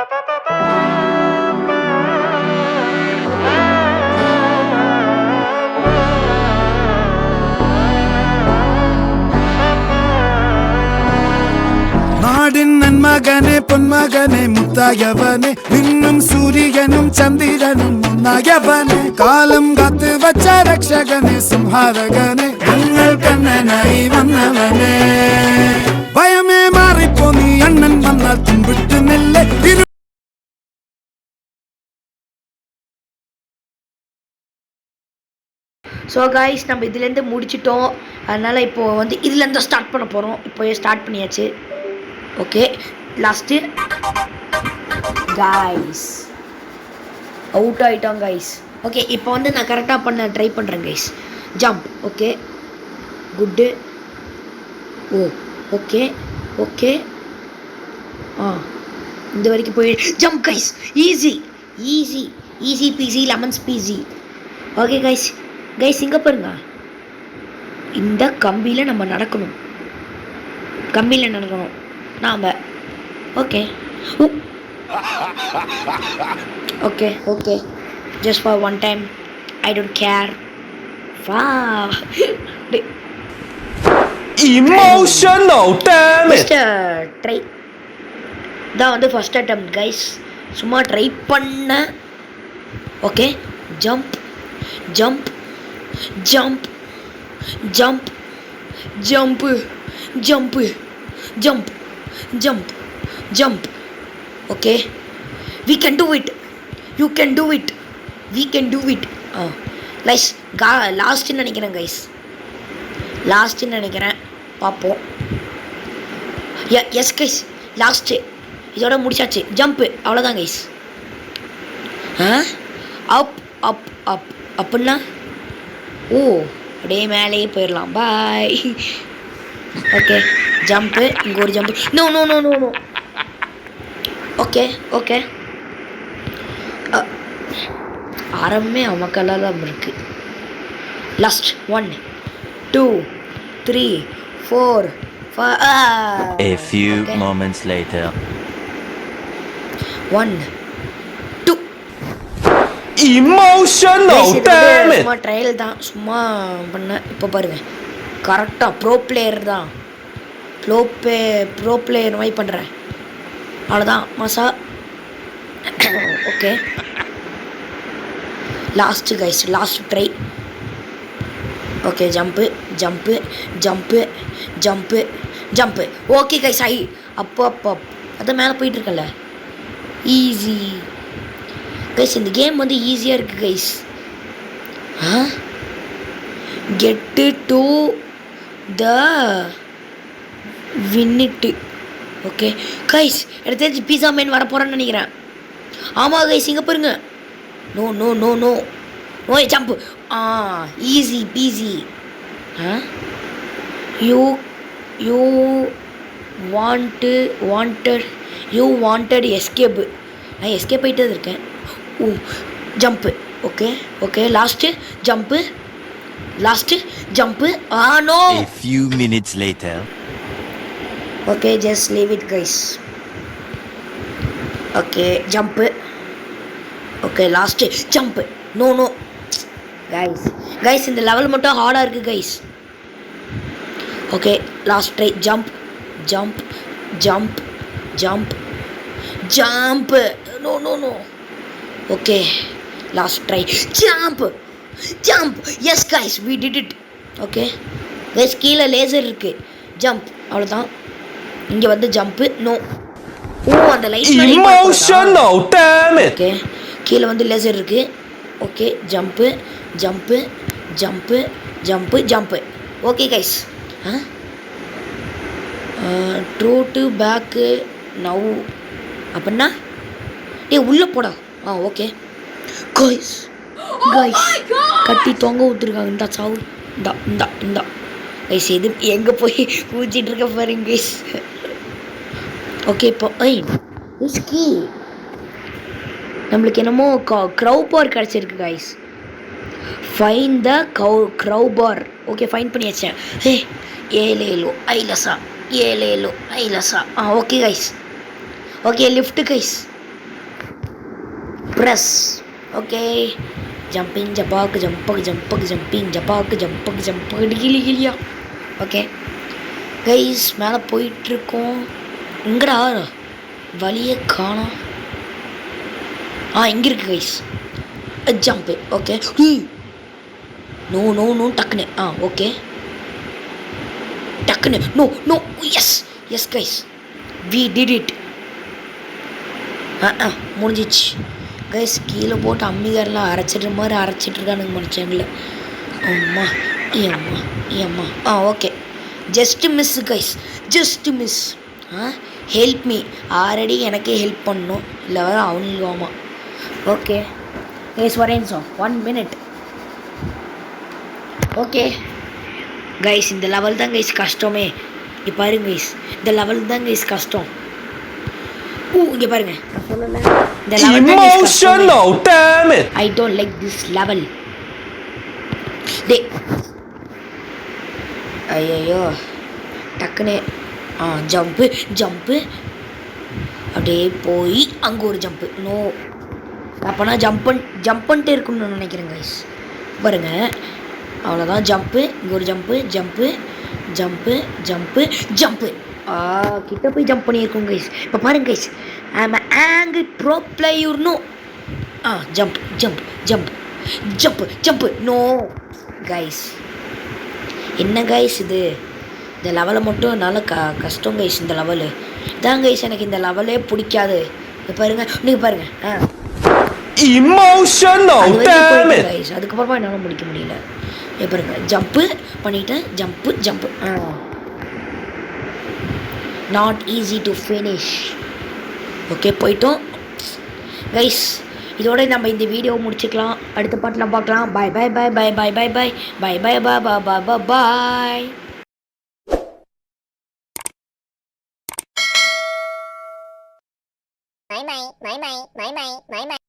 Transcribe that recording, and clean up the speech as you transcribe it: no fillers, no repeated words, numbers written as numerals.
நாடின் நன்மகனே பொன்மகனே முத்தாயவனே இன்னும் சூரியனும் சந்திரனும் முன்னாயவனே காலம் காத்து வச்ச ரக்ஷகனே சிம்ஹாரகனே எங்கள் கண்ணனாய் வந்தவனே பயமே மாறிப்போ நீ அண்ணன் வந்தால் தும்பிட்டு நெல்லை. ஸோ காய்ஸ் நம்ம இதுலேருந்து முடிச்சிட்டோம். அதனால் இப்போது வந்து இதுலேருந்து ஸ்டார்ட் பண்ண போகிறோம். இப்போயே ஸ்டார்ட் பண்ணியாச்சு. ஓகே லாஸ்ட்டு காய்ஸ் அவுட் ஆகிட்டோம் காய்ஸ். ஓகே இப்போ வந்து நான் கரெக்டாக பண்ண ட்ரை பண்ணுறேன் guys. Jump. Okay good. Oh okay okay இந்த வரைக்கும் போய் jump guys. Easy easy easy peasy lemons peasy. Okay guys guys இங்கே பாருங்க, இந்த கம்பியில் நம்ம நடக்கணும். கம்பியில் நடக்கணும் நாம். Okay okay okay just for one time. I don't care. வா emotional damn it. ட்ரை தான் வந்து ஃபஸ்ட் அட்டெம்ப்ட் கைஸ். சும்மா ட்ரை பண்ண. Okay jump jump jump jump jump jump jump jump jump. Okay we can do it, you can do it, we can do it. லைஸ் லாஸ்ட்டுன்னு நினைக்கிறேன் guys, லாஸ்ட்டுன்னு நினைக்கிறேன். பார்ப்போம். Yes guys last. இதோட முடிச்சாச்சு. ஜம்ப்பு அவ்வளோதான் கைஸ். அப் அப் அப் அப்படின்னா ஓ அப்படியே மேலேயே போயிடலாம். பாய். Okay jump. இங்கே ஒரு jump. No no no no no. Okay okay ஆரம்பமே அவமக்கெல்லாம் தான் இருக்குது. Last 1 2 3 4 5. A few moments later. 1 2. Emotional damn it. சும்மா ட்ரையல் தான், சும்மா பண்ண. இப்போ பாருங்க கரெக்டாக ப்ரோ பிளேயர் தான். ப்ரோ பிளேயர் மாதிரி பண்ணுறேன். அவ்வளோதான் மசா. Okay last guys, last try. Okay jump jump jump jump jump. Okay guys I அப்போ அப்போ அதான் மேலே போயிட்டுருக்கல. Easy guys. இந்த கேம் வந்து ஈஸியாக இருக்குது கைஸ். கெட்டு டு த வின்னிட்டு. ஓகே கைஸ் எனக்கு தெரிஞ்சு பீஸா மேன் வர போகிறேன்னு நினைக்கிறேன். ஆமாம் கைஸ் இங்கே பாருங்க. No no no no no jump. Easy peasy. You you wanted escape. நான் எஸ்கேப் ஆகிட்டே இருக்கேன். Oh jump. Okay okay last jump. Last jump. No. A few minutes later. Okay just leave it guys. Okay jump. Okay last jump. No no guys இந்த level மட்டும் ஹார்டாக இருக்குது guys. Okay last try. Jump jump jump jump jump. No no no. Okay last try. Jump jump. Yes guys we did it. Okay guys கீழே laser இருக்குது. Jump அவ்வளோதான். இங்கே வந்து jump. No. Oh அந்த light emotional damn it. Okay கீழே வந்து laser இருக்குது. Okay jump jump jump jump jump. Okay guys true to back now அப்படின்னா உள்ளே போடா. ஓகே கைஸ் கட்டி தொங்க ஊற்றுருக்காங்க. இந்த சாவு இந்தா இந்தா இந்தா கைஸ். எது எங்கே போய் ஊற்றிட்டு இருக்க பாருங்க கைஸ். ஓகே இப்போ கீ நம்மளுக்கு என்னமோ க்ரௌ பார் கிடச்சிருக்கு guys. Find the crowbar. Okay find பண்ணியாச்சேன். ஏலேலோ ஐலசா ஏலேலோ ஐலசா. Okay guys. Okay lift guys. Press. Okay, jumping ஜப்பாக்கு ஜம்பக்கு ஜம்பக்கு ஜம்பிங் ஜப்பாக்கு ஜம்பக்கு ஜம்பக்கு கிளி கிளியா. ஓகே கைஸ், மேலே போயிட்டுருக்கோம். எங்கடா வழியே காணோம். இங்கே இருக்கு guys. Jump. Okay, no no no டக்குன்னு. ஓகே டக்குன்னு. No no. Yes yes guys, we did it. முடிஞ்சிச்சு கைஸ். கீழே போட்டு அம்மிகாரெலாம் அரைச்சிட்ற மாதிரி அரைச்சிட்ருக்கானுங்க மனுஷங்கள. அம்மா ஏம்மா ஏம்மா. Okay, just miss guys, just miss. Help me. Already எனக்கே ஹெல்ப் பண்ணணும், இல்லை வர அவனுக்கு. ஆமாம். ஓகே கைஸ், ஒரே நிமிஷம், 1 minute. ஓகே கைஸ், இந்த லெவல் தான் கைஸ் கஷ்டமே. இங்கே பாருங்க கைஸ், இந்த லெவல் தான் கைஸ் கஷ்டம். இங்கே பாருங்க, சொல்லல இந்த லெவல் தான் கைஸ் கஷ்டம். Emotional, damn it. I don't like this level. டே ஐயோ, டக்குன்னு ஜம்ப்பு ஜம்ப்பு. அப்படியே போய் அங்கே ஒரு ஜம்ப்பு. நோ, அப்போனா ஜம்ப் பண்ணிட்டு இருக்குன்னு நினைக்கிறேன் கைஸ். பாருங்க, அவ்வளோதான். ஜம்ப்பு, இங்கே ஒரு jump jump jump jump jump. கிட்ட போய் ஜம்ப் பண்ணியிருக்கோம் கைஸ். இப்போ பாருங்க கைஸ், ஐம் ஆங்கு pro player. No, jump jump jump jump jump. No guys, என்ன கைஸ் இது? இந்த லெவலை மட்டும் நல்ல கஷ்டம் கைஸ். இந்த லெவலு இதான் கைஸ், எனக்கு இந்த லெவலே பிடிக்காது. இப்போ பாருங்க, நீங்கள் பாருங்க. Emotional, damn it. கைஸ், அதுக்கப்புறமா என்னால் முடிக்க முடியல. இப்போ பாருங்க, ஜம்ப்பு பண்ணிட்டேன். Jump jump. Not easy to finish. Okay, போயிட்டோம் கைஸ். இதோட நம்ம இந்த வீடியோ முடிச்சுக்கலாம். அடுத்த பாட்டில் பார்க்கலாம். பாய் பாய் பாய் பாய் பாய் பாய் பாய் பாய் பாய் பாய் பாய் பாய் பாய். Bye bye bye bye bye bye bye bye.